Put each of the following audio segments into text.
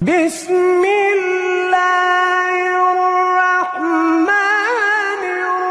بسم اللہ الرحمن الرحیم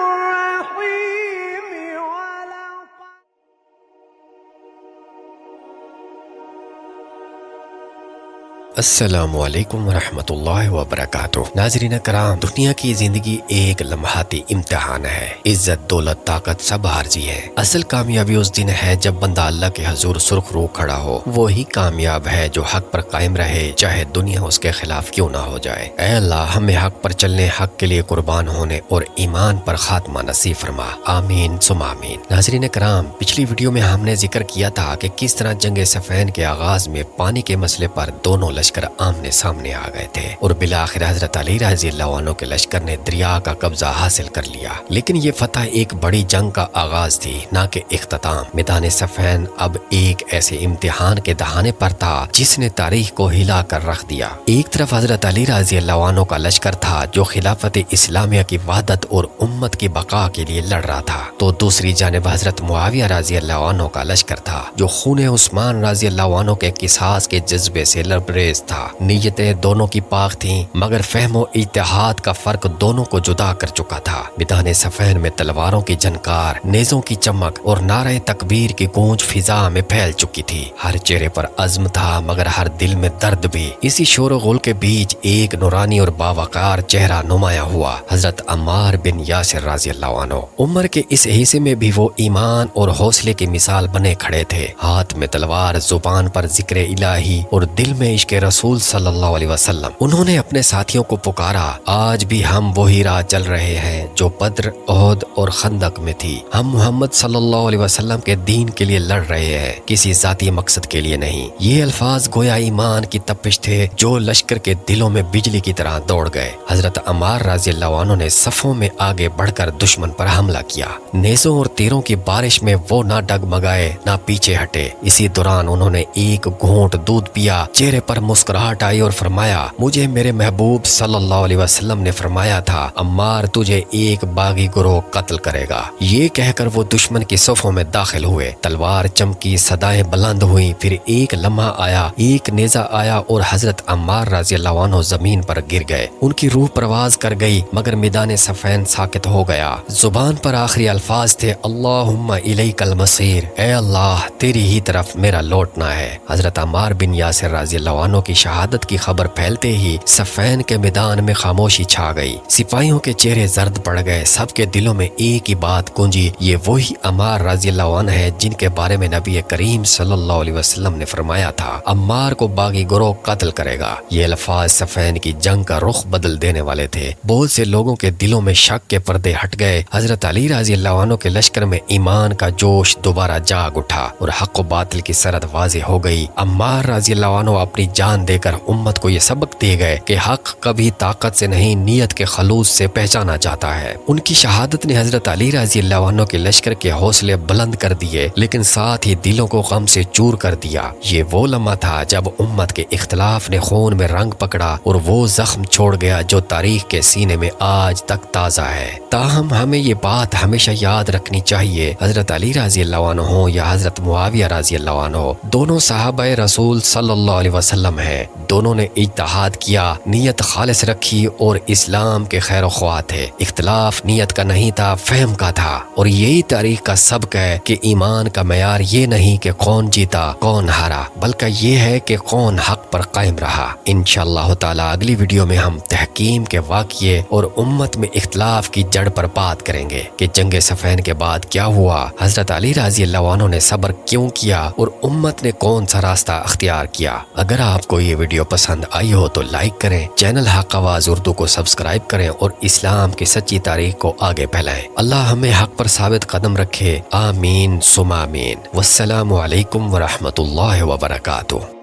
السلام علیکم ورحمۃ اللہ وبرکاتہ۔ ناظرین کرام، دنیا کی زندگی ایک لمحاتی امتحان ہے۔ عزت، دولت، طاقت سب عارضی ہے۔ اصل کامیابی اس دن ہے جب بندہ اللہ کے حضور سرخ رو کھڑا ہو۔ وہی کامیاب ہے جو حق پر قائم رہے، چاہے دنیا اس کے خلاف کیوں نہ ہو جائے۔ اے اللہ، ہمیں حق پر چلنے، حق کے لیے قربان ہونے اور ایمان پر خاتمہ نصیب فرما، آمین ثم آمین۔ ناظرین کرام، پچھلی ویڈیو میں ہم نے ذکر کیا تھا کہ کس طرح جنگ صفین کے آغاز میں پانی کے مسئلے پر دونوں لشکر آمنے سامنے آ گئے تھے اور بالآخر حضرت علی رضی اللہ عنہ کے لشکر نے دریا کا قبضہ حاصل کر لیا۔ لیکن یہ فتح ایک بڑی جنگ کا آغاز تھی، نہ کہ اختتام۔ میدان صفین اب ایک ایسے امتحان کے دہانے پر تھا جس نے تاریخ کو ہلا کر رکھ دیا۔ ایک طرف حضرت علی رضی اللہ عنہ کا لشکر تھا جو خلافت اسلامیہ کی وحدت اور امت کی بقا کے لیے لڑ رہا تھا، تو دوسری جانب حضرت معاویہ رضی اللہ عنہ کا لشکر تھا جو خون عثمان رضی اللہ عنہ کے قصاص کے جذبے سے لبریز تھا۔ نیتیں دونوں کی پاک تھیں، مگر فہم و اتحاد کا فرق دونوں کو جدا کر چکا تھا۔ میدان صفین میں تلواروں کی جھنکار، نیزوں کی چمک اور نعرہ تکبیر کی گونج فضا میں پھیل چکی تھی۔ ہر چہرے پر عزم تھا، مگر ہر دل میں درد بھی۔ اسی شور و غل کے بیچ ایک نورانی اور باوقار چہرہ نمایاں ہوا، حضرت عمار بن یاسر رضی اللہ عنہ۔ عمر کے اس حصے میں بھی وہ ایمان اور حوصلے کی مثال بنے کھڑے تھے، ہاتھ میں تلوار، زبان پر ذکر الہی اور دل میں عشق رسول صلی اللہ علیہ وسلم۔ انہوں نے اپنے ساتھیوں کو پکارا، آج بھی ہم وہی راہ چل رہے ہیں جو بدر، احد اور خندق میں تھی۔ ہم محمد صلی اللہ علیہ وسلم کے دین کے لیے لڑ رہے ہیں، کسی ذاتی مقصد کے لیے نہیں۔ یہ الفاظ گویا ایمان کی تپش تھے جو لشکر کے دلوں میں بجلی کی طرح دوڑ گئے۔ حضرت عمار رضی اللہ عنہ نے صفوں میں آگے بڑھ کر دشمن پر حملہ کیا۔ نیزوں اور تیروں کی بارش میں وہ نہ ڈگمگائے نہ پیچھے ہٹے۔ اسی دوران انہوں نے ایک گھونٹ دودھ پیا، چہرے پر مسکراہٹ آئی اور فرمایا، مجھے میرے محبوب صلی اللہ علیہ وسلم نے فرمایا تھا عمار تجھے ایک باغی گروہ قتل کرے گا۔ یہ کہہ کر وہ دشمن کی صفوں میں داخل ہوئے، تلوار چمکی، صدائیں بلند ہوئیں، پھر ایک لمحہ آیا، ایک نیزہ آیا اور حضرت عمار رضی اللہ عنہ زمین پر گر گئے۔ ان کی روح پرواز کر گئی، مگر میدان صفین ساکت ہو گیا۔ زبان پر آخری الفاظ تھے، اللہم الیک المصیر، اے اللہ تیری ہی طرف میرا لوٹنا ہے۔ حضرت عمار بن یاسر رضی اللہ عنہ کی شہادت کی خبر پھیلتے ہی صفین کے میدان میں خاموشی چھا گئی۔ سپاہیوں کے چہرے زرد پڑ گئے، سب کے دلوں میں ایک ہی بات گونجی، یہ وہی عمار رضی اللہ عنہ ہے جن کے بارے میں نبی کریم صلی اللہ علیہ وسلم نے فرمایا تھا عمار کو باغی گروہ قتل کرے گا۔ یہ الفاظ صفین کی جنگ کا رخ بدل دینے والے تھے۔ بہت سے لوگوں کے دلوں میں شک کے پردے ہٹ گئے۔ حضرت علی رضی اللہ عنہ کے لشکر میں ایمان کا جوش دوبارہ جاگ اٹھا اور حق و باطل کی سرحد واضح ہو گئی۔ عمار رضی اللہ عنہ اپنی جان دے کر امت کو یہ سبق دیے گئے کہ حق کبھی طاقت سے نہیں، نیت کے خلوص سے پہچانا جاتا ہے۔ ان کی شہادت نے حضرت علی رضی اللہ عنہ کے لشکر کے حوصلے بلند کر دیے، لیکن ساتھ ہی دلوں کو غم سے چور کر دیا۔ یہ وہ لمحہ تھا جب امت کے اختلاف نے خون میں رنگ پکڑا اور وہ زخم چھوڑ گیا جو تاریخ کے سینے میں آج تک تازہ ہے۔ تاہم ہمیں یہ بات ہمیشہ یاد رکھنی چاہیے، حضرت علی رضی اللہ عنہ ہو یا حضرت معاویہ رضی اللہ عنہ، دونوں صحابہ رسول صلی اللہ علیہ وسلم ہیں۔ دونوں نے اجتہاد کیا، نیت خالص رکھی اور اسلام کے خیر و خواہ تھے۔ اختلاف نیت کا نہیں تھا، فہم کا تھا، اور یہی تاریخ کا سبق ہے کہ ایمان کا معیار یہ نہیں کہ کون جیتا کون ہارا، بلکہ یہ ہے کہ کون حق پر قائم رہا۔ انشاءاللہ تعالی اگلی ویڈیو میں ہم تحکیم کے واقعے اور امت میں اختلاف کی جڑ پر بات کریں گے کہ جنگ صفین کے بعد کیا ہوا، حضرت علی رضی اللہ عنہ نے صبر کیوں کیا اور امت نے کون سا راستہ اختیار کیا۔ اگر آپ کو یہ ویڈیو پسند آئی ہو تو لائک کریں، چینل حق آواز اردو کو سبسکرائب کریں اور اسلام کی سچی تاریخ کو آگے پھیلائیں۔ اللہ ہمیں حق پر ثابت قدم رکھے، آمین ثم آمین۔ والسلام علیکم ورحمۃ اللہ وبرکاتہ۔